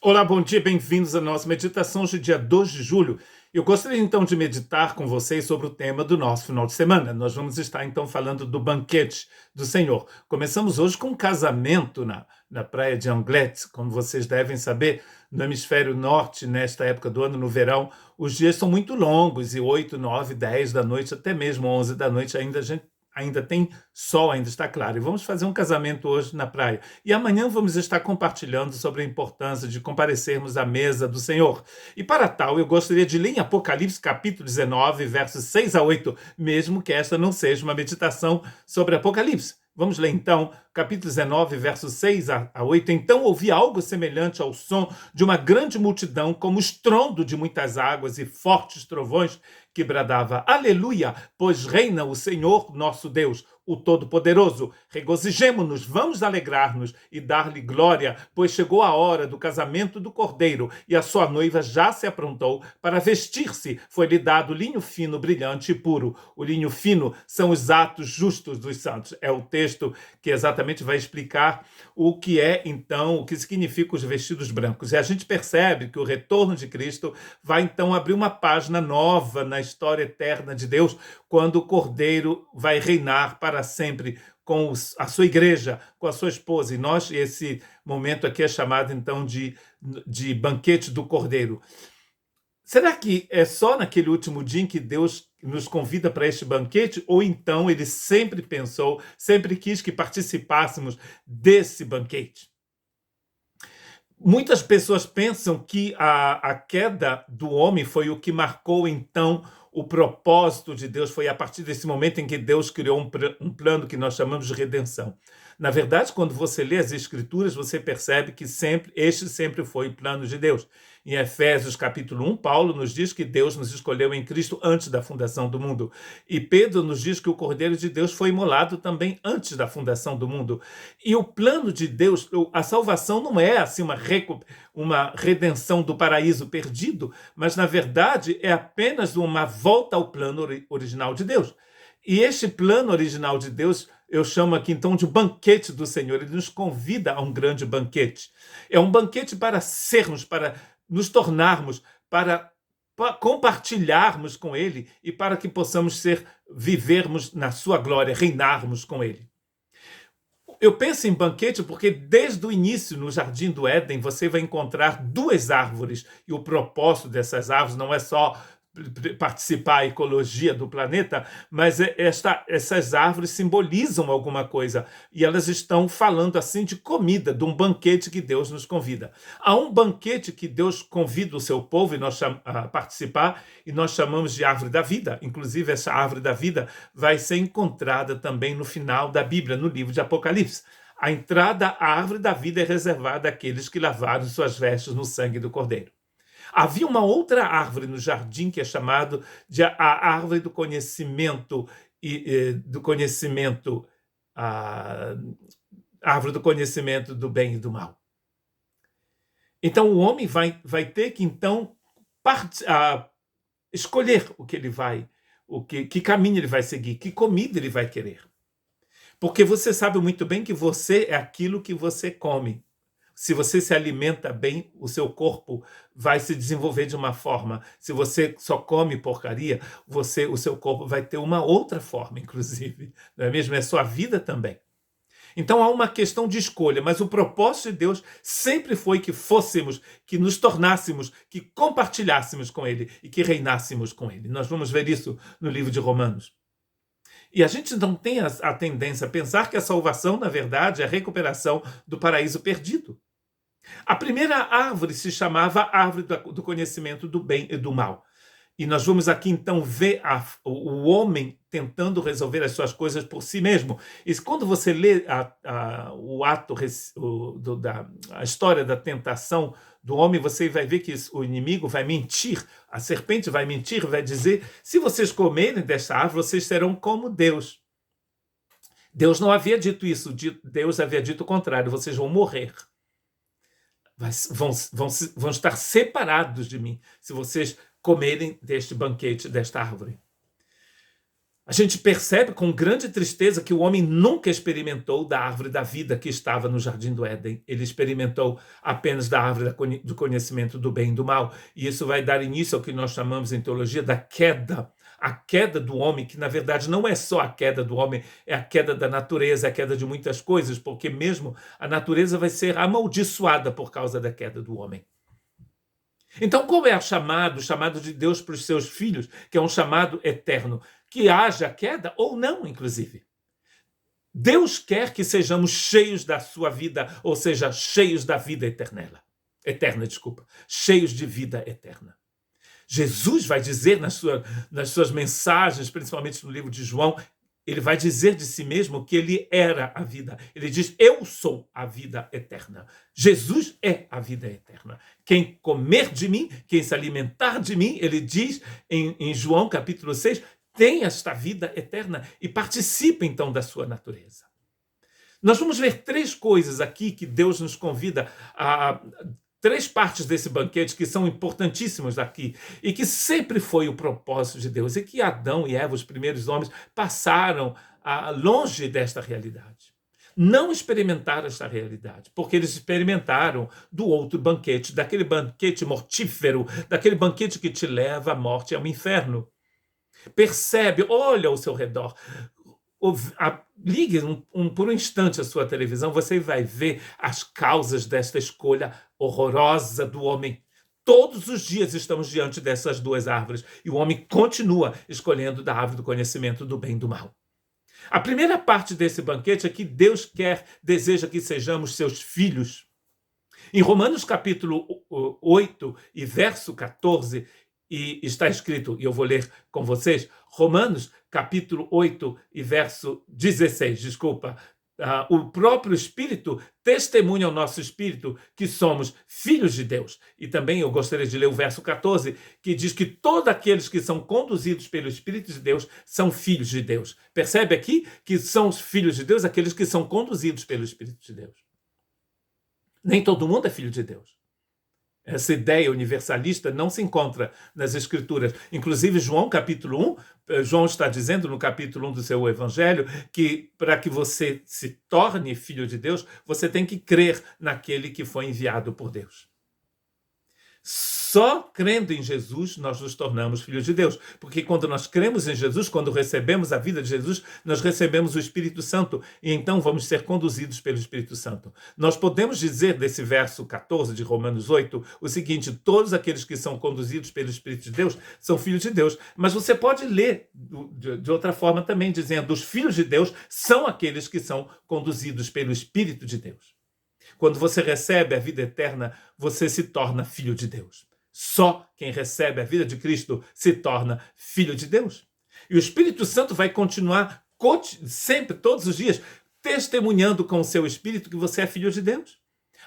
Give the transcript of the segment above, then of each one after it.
Olá, bom dia, bem-vindos à nossa meditação de dia 2 de julho. Eu gostaria então de meditar com vocês sobre o tema do nosso final de semana. Nós vamos estar então falando do banquete do Senhor. Começamos hoje com um casamento na praia de Anglet. Como vocês devem saber, no hemisfério norte, nesta época do ano, no verão, os dias são muito longos e 8, 9, 10 da noite, até mesmo 11 da noite ainda a gente ainda tem sol, ainda está claro. E vamos fazer um casamento hoje na praia. E amanhã vamos estar compartilhando sobre a importância de comparecermos à mesa do Senhor. E para tal, eu gostaria de ler em Apocalipse capítulo 19, versos 6 a 8, mesmo que esta não seja uma meditação sobre Apocalipse. Vamos ler então, capítulo 19, versos 6 a 8. Então ouvi algo semelhante ao som de uma grande multidão, como o estrondo de muitas águas e fortes trovões, que bradava: Aleluia, pois reina o Senhor nosso Deus, o Todo-Poderoso. Regozijemo-nos, vamos alegrar-nos e dar-lhe glória, pois chegou a hora do casamento do Cordeiro, e a sua noiva já se aprontou para vestir-se. Foi-lhe dado linho fino, brilhante e puro. O linho fino são os atos justos dos santos. É o texto que exatamente vai explicar o que é, então, o que significa os vestidos brancos. E a gente percebe que o retorno de Cristo vai, então, abrir uma página nova na história eterna de Deus, quando o Cordeiro vai reinar para sempre com a sua igreja, com a sua esposa. E nós, esse momento aqui é chamado, então, de banquete do Cordeiro. Será que é só naquele último dia em que Deus nos convida para este banquete? Ou então ele sempre pensou, sempre quis que participássemos desse banquete? Muitas pessoas pensam que a queda do homem foi o que marcou, então, o propósito de Deus. Foi a partir desse momento em que Deus criou um plano que nós chamamos de redenção. Na verdade, quando você lê as Escrituras, você percebe que este sempre foi o plano de Deus. Em Efésios capítulo 1, Paulo nos diz que Deus nos escolheu em Cristo antes da fundação do mundo. E Pedro nos diz que o Cordeiro de Deus foi imolado também antes da fundação do mundo. E o plano de Deus, a salvação não é assim uma redenção do paraíso perdido, mas na verdade é apenas uma volta ao plano original de Deus. E este plano original de Deus eu chamo aqui então de banquete do Senhor. Ele nos convida a um grande banquete. É um banquete para sermos, para nos tornarmos, para compartilharmos com Ele e para que possamos vivermos na sua glória, reinarmos com Ele. Eu penso em banquete porque desde o início no Jardim do Éden você vai encontrar duas árvores, e o propósito dessas árvores não é só participar da ecologia do planeta, mas essas árvores simbolizam alguma coisa, e elas estão falando assim de comida, de um banquete que Deus nos convida. Há um banquete que Deus convida o seu povo a participar, e nós chamamos de árvore da vida. Inclusive essa árvore da vida vai ser encontrada também no final da Bíblia, no livro de Apocalipse. A entrada à árvore da vida é reservada àqueles que lavaram suas vestes no sangue do Cordeiro. Havia uma outra árvore no jardim que é chamado de a árvore do conhecimento a árvore do conhecimento do bem e do mal. Então o homem vai ter que então escolher o que ele vai, que caminho ele vai seguir, que comida ele vai querer. Porque você sabe muito bem que você é aquilo que você come. Se você se alimenta bem, o seu corpo vai se desenvolver de uma forma. Se você só come porcaria, o seu corpo vai ter uma outra forma, inclusive. Não é mesmo? É sua vida também. Então há uma questão de escolha, mas o propósito de Deus sempre foi que fôssemos, que nos tornássemos, que compartilhássemos com Ele e que reinássemos com Ele. Nós vamos ver isso no livro de Romanos. E a gente não tem a tendência a pensar que a salvação, na verdade, é a recuperação do paraíso perdido. A primeira árvore se chamava árvore do conhecimento do bem e do mal. E nós vamos aqui então ver o homem tentando resolver as suas coisas por si mesmo. E quando você lê a história da tentação do homem, você vai ver que o inimigo vai mentir, a serpente vai mentir, vai dizer: se vocês comerem desta árvore, vocês serão como Deus. Deus não havia dito isso, Deus havia dito o contrário: vocês vão morrer. Vão estar separados de mim se vocês comerem deste banquete, desta árvore. A gente percebe com grande tristeza que o homem nunca experimentou da árvore da vida que estava no jardim do Éden. Ele experimentou apenas da árvore do conhecimento do bem e do mal. E isso vai dar início ao que nós chamamos em teologia da queda. A queda do homem, que na verdade não é só a queda do homem, é a queda da natureza, é a queda de muitas coisas, porque mesmo a natureza vai ser amaldiçoada por causa da queda do homem. Então, qual é o chamado de Deus para os seus filhos, que é um chamado eterno? Que haja queda ou não, inclusive. Deus quer que sejamos cheios da sua vida, ou seja, cheios da vida eterna, cheios de vida eterna. Jesus vai dizer nas suas mensagens, principalmente no livro de João, ele vai dizer de si mesmo que ele era a vida. Ele diz, eu sou a vida eterna. Jesus é a vida eterna. Quem comer de mim, quem se alimentar de mim, ele diz em João capítulo 6, tem esta vida eterna e participa então da sua natureza. Nós vamos ver três coisas aqui que Deus nos convida a... Três partes desse banquete que são importantíssimas aqui e que sempre foi o propósito de Deus e que Adão e Eva, os primeiros homens, passaram longe desta realidade. Não experimentaram esta realidade, porque eles experimentaram do outro banquete, daquele banquete mortífero, daquele banquete que te leva à morte e ao inferno. Percebe, olha ao seu redor, ligue por um instante a sua televisão, você vai ver as causas desta escolha horrorosa do homem. Todos os dias estamos diante dessas duas árvores e o homem continua escolhendo da árvore do conhecimento do bem e do mal. A primeira parte desse banquete é que Deus deseja que sejamos seus filhos. Em Romanos capítulo 8 e verso 14, e está escrito, e eu vou ler com vocês, Romanos capítulo 8 e verso 16, o próprio Espírito testemunha ao nosso Espírito que somos filhos de Deus. E também eu gostaria de ler o verso 14, que diz que todos aqueles que são conduzidos pelo Espírito de Deus são filhos de Deus. Percebe aqui que são os filhos de Deus aqueles que são conduzidos pelo Espírito de Deus. Nem todo mundo é filho de Deus. Essa ideia universalista não se encontra nas Escrituras. Inclusive, João, capítulo 1, João está dizendo no capítulo 1 do seu Evangelho que para que você se torne filho de Deus, você tem que crer naquele que foi enviado por Deus. Só crendo em Jesus nós nos tornamos filhos de Deus. Porque quando nós cremos em Jesus, quando recebemos a vida de Jesus, nós recebemos o Espírito Santo e então vamos ser conduzidos pelo Espírito Santo. Nós podemos dizer desse verso 14 de Romanos 8 o seguinte, todos aqueles que são conduzidos pelo Espírito de Deus são filhos de Deus. Mas você pode ler de outra forma também, dizendo, os filhos de Deus são aqueles que são conduzidos pelo Espírito de Deus. Quando você recebe a vida eterna, você se torna filho de Deus. Só quem recebe a vida de Cristo se torna filho de Deus. E o Espírito Santo vai continuar sempre, todos os dias, testemunhando com o seu Espírito que você é filho de Deus.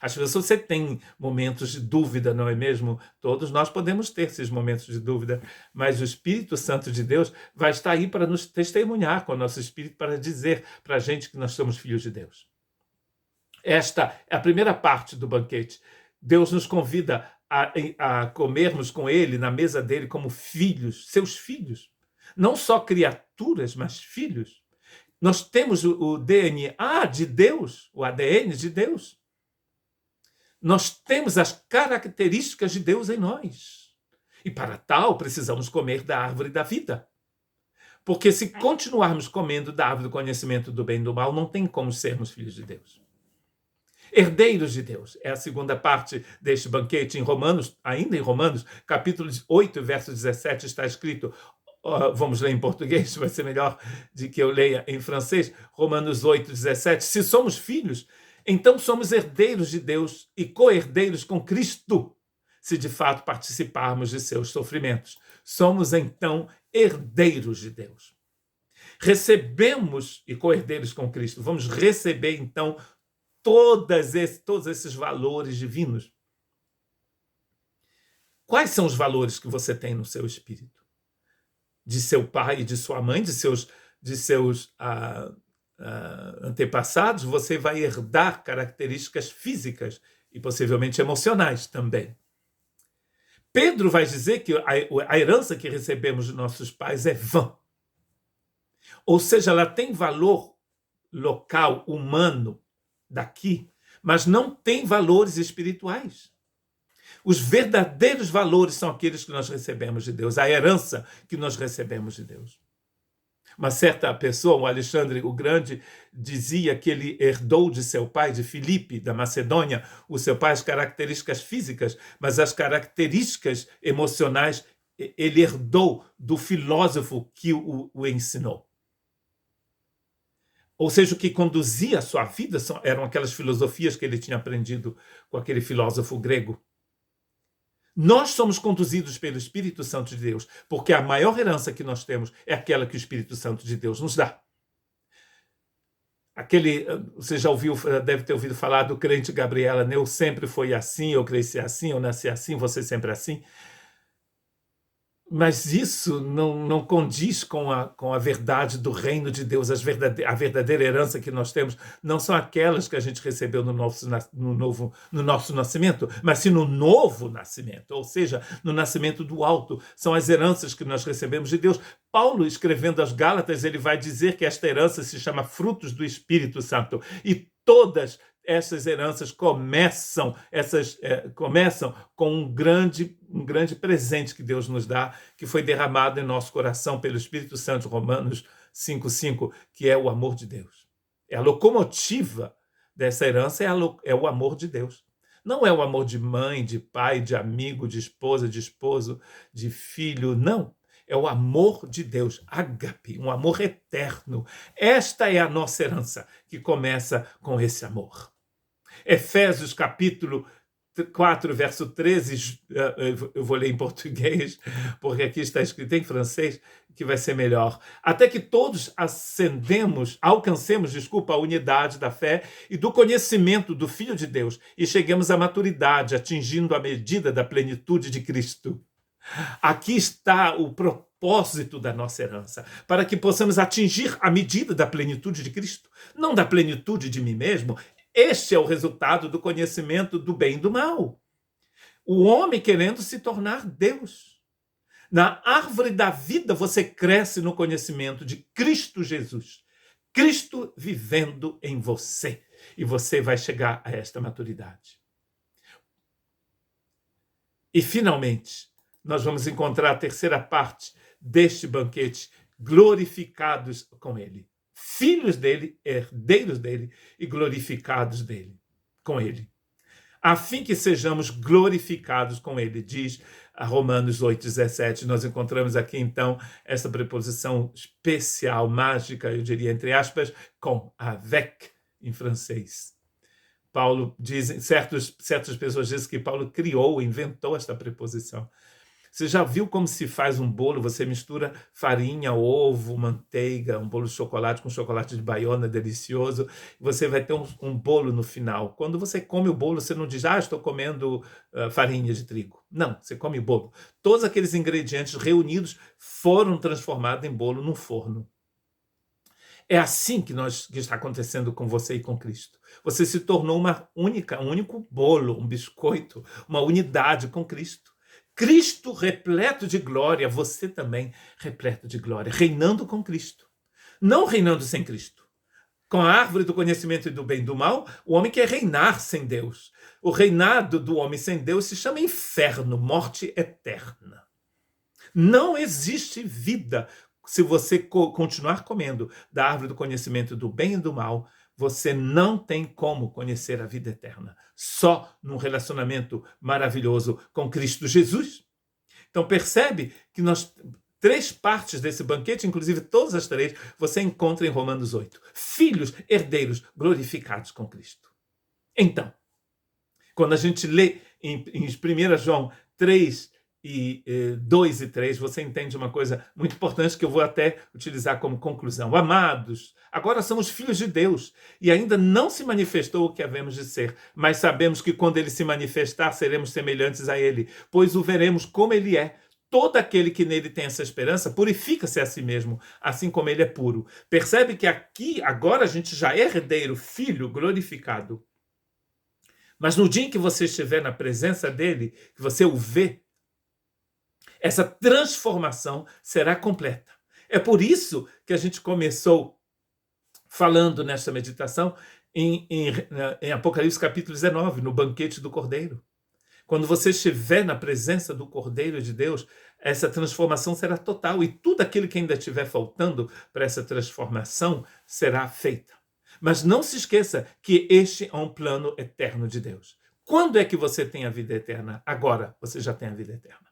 Às vezes você tem momentos de dúvida, não é mesmo? Todos nós podemos ter esses momentos de dúvida, mas o Espírito Santo de Deus vai estar aí para nos testemunhar com o nosso Espírito, para dizer para a gente que nós somos filhos de Deus. Esta é a primeira parte do banquete. Deus nos convida a comermos com Ele, na mesa dele, como filhos, seus filhos. Não só criaturas, mas filhos. Nós temos o DNA de Deus, o ADN de Deus. Nós temos as características de Deus em nós. E para tal, precisamos comer da árvore da vida. Porque se continuarmos comendo da árvore do conhecimento do bem e do mal, não tem como sermos filhos de Deus. Herdeiros de Deus. É a segunda parte deste banquete em Romanos, ainda em Romanos, capítulo 8, verso 17, está escrito, vamos ler em português, vai ser melhor de que eu leia em francês, Romanos 8, 17, se somos filhos, então somos herdeiros de Deus e co-herdeiros com Cristo, se de fato participarmos de seus sofrimentos. Somos então herdeiros de Deus. Recebemos e co-herdeiros com Cristo, vamos receber então todos esses valores divinos. Quais são os valores que você tem no seu espírito? De seu pai e de sua mãe, de seus antepassados, você vai herdar características físicas e possivelmente emocionais também. Pedro vai dizer que a herança que recebemos de nossos pais é vã. Ou seja, ela tem valor local, humano, daqui, mas não tem valores espirituais. Os verdadeiros valores são aqueles que nós recebemos de Deus, a herança que nós recebemos de Deus. Uma certa pessoa, o Alexandre o Grande, dizia que ele herdou de seu pai, de Filipe, da Macedônia, o seu pai, as características físicas, mas as características emocionais ele herdou do filósofo que o ensinou. Ou seja, o que conduzia a sua vida eram aquelas filosofias que ele tinha aprendido com aquele filósofo grego. Nós somos conduzidos pelo Espírito Santo de Deus, porque a maior herança que nós temos é aquela que o Espírito Santo de Deus nos dá. Você já ouviu, deve ter ouvido falar do crente Gabriela, né? Eu sempre fui assim, eu cresci assim, eu nasci assim, você sempre assim. Mas isso não condiz com a verdade do reino de Deus. A verdadeira herança que nós temos não são aquelas que a gente recebeu no nosso nascimento, mas sim no novo nascimento, ou seja, no nascimento do alto. São as heranças que nós recebemos de Deus. Paulo, escrevendo aos Gálatas, ele vai dizer que esta herança se chama frutos do Espírito Santo. E todas essas heranças começam com um grande presente que Deus nos dá, que foi derramado em nosso coração pelo Espírito Santo, Romanos 5:5, que é o amor de Deus. A locomotiva dessa herança é o amor de Deus. Não é o amor de mãe, de pai, de amigo, de esposa, de esposo, de filho, não. É o amor de Deus, ágape, um amor eterno. Esta é a nossa herança, que começa com esse amor. Efésios capítulo 4, verso 13, eu vou ler em português, porque aqui está escrito em francês, que vai ser melhor. Até que todos alcancemos, a unidade da fé e do conhecimento do Filho de Deus e cheguemos à maturidade, atingindo a medida da plenitude de Cristo. Aqui está o propósito da nossa herança, para que possamos atingir a medida da plenitude de Cristo, não da plenitude de mim mesmo. Este é o resultado do conhecimento do bem e do mal. O homem querendo se tornar Deus. Na árvore da vida você cresce no conhecimento de Cristo Jesus. Cristo vivendo em você. E você vai chegar a esta maturidade. E, finalmente, nós vamos encontrar a terceira parte deste banquete, glorificados com ele. Filhos dele, herdeiros dele e glorificados com ele. A fim que sejamos glorificados com ele, diz a Romanos 8:17. Nós encontramos aqui, então, essa preposição especial, mágica, eu diria, entre aspas, com, avec, em francês. Paulo diz, certas pessoas dizem que Paulo inventou esta preposição. Você já viu como se faz um bolo? Você mistura farinha, ovo, manteiga, um bolo de chocolate com chocolate de Baiona delicioso. Você vai ter um bolo no final. Quando você come o bolo, você não diz, estou comendo farinha de trigo. Não, você come o bolo. Todos aqueles ingredientes reunidos foram transformados em bolo no forno. É assim que está acontecendo com você e com Cristo. Você se tornou um único bolo, um biscoito, uma unidade com Cristo. Cristo repleto de glória, você também repleto de glória, reinando com Cristo. Não reinando sem Cristo. Com a árvore do conhecimento e do bem e do mal, o homem quer reinar sem Deus. O reinado do homem sem Deus se chama inferno, morte eterna. Não existe vida se você continuar comendo da árvore do conhecimento do bem e do mal. Você não tem como conhecer a vida eterna. Só num relacionamento maravilhoso com Cristo Jesus. Então percebe que três partes desse banquete, inclusive todas as três, você encontra em Romanos 8. Filhos, herdeiros, glorificados com Cristo. Então, quando a gente lê em 1 João 3, 2 e 3, você entende uma coisa muito importante que eu vou até utilizar como conclusão. Amados, agora somos filhos de Deus e ainda não se manifestou o que havemos de ser, mas sabemos que quando ele se manifestar, seremos semelhantes a ele, pois o veremos como ele é. Todo aquele que nele tem essa esperança purifica-se a si mesmo, assim como ele é puro. Percebe que aqui, agora, a gente já é herdeiro, filho glorificado. Mas no dia em que você estiver na presença dele, que você o vê, essa transformação será completa. É por isso que a gente começou falando nesta meditação em Apocalipse capítulo 19, no banquete do Cordeiro. Quando você estiver na presença do Cordeiro de Deus, essa transformação será total e tudo aquilo que ainda estiver faltando para essa transformação será feita. Mas não se esqueça que este é um plano eterno de Deus. Quando é que você tem a vida eterna? Agora você já tem a vida eterna.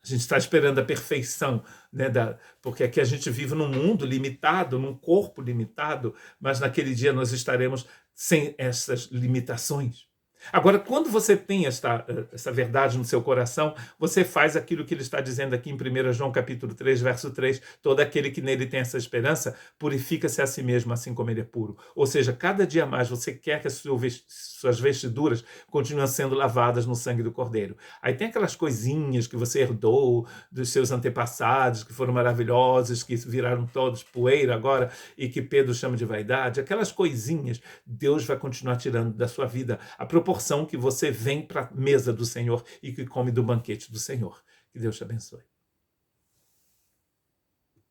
A gente está esperando a perfeição, né, porque aqui a gente vive num mundo limitado, num corpo limitado, mas naquele dia nós estaremos sem essas limitações. Agora, quando você tem essa verdade no seu coração, você faz aquilo que ele está dizendo aqui em 1 João capítulo 3, verso 3, todo aquele que nele tem essa esperança, purifica-se a si mesmo, assim como ele é puro. Ou seja, cada dia mais você quer que as suas vestiduras continuem sendo lavadas no sangue do Cordeiro. Aí tem aquelas coisinhas que você herdou dos seus antepassados, que foram maravilhosos, que viraram todos poeira agora, e que Pedro chama de vaidade, aquelas coisinhas, Deus vai continuar tirando da sua vida a proporção que você vem para a mesa do Senhor e que come do banquete do Senhor. Que Deus te abençoe.